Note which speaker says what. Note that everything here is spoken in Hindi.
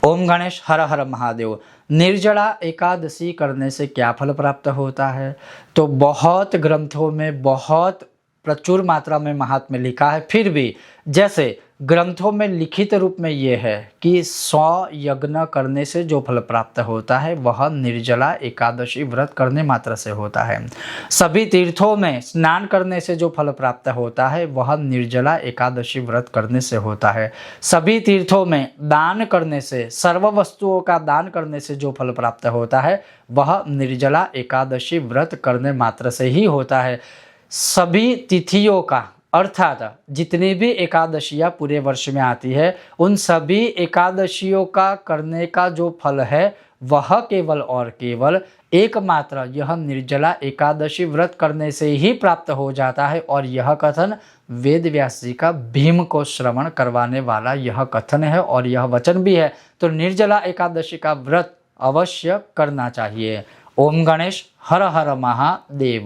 Speaker 1: ओम गणेश हर हर महादेव। निर्जला एकादशी करने से क्या फल प्राप्त होता है? तो बहुत ग्रंथों में बहुत प्रचुर मात्रा में महात्म्य लिखा है, फिर भी जैसे ग्रंथों में लिखित रूप में ये है कि 100 यज्ञ करने से जो फल प्राप्त होता है वह निर्जला एकादशी व्रत करने मात्र से होता है। सभी तीर्थों में स्नान करने से जो फल प्राप्त होता है वह निर्जला एकादशी व्रत करने से होता है। सभी तीर्थों में दान करने से, सर्व वस्तुओं का दान करने से जो फल प्राप्त होता है वह निर्जला एकादशी व्रत करने मात्र से ही होता है। सभी तिथियों का अर्थात जितनी भी एकादशियाँ पूरे वर्ष में आती है उन सभी एकादशियों का करने का जो फल है वह केवल और केवल एकमात्र यह निर्जला एकादशी व्रत करने से ही प्राप्त हो जाता है। और यह कथन वेद व्यास जी का भीम को श्रवण करवाने वाला यह कथन है और यह वचन भी है। तो निर्जला एकादशी का व्रत अवश्य करना चाहिए। ओम गणेश हर हर महादेव।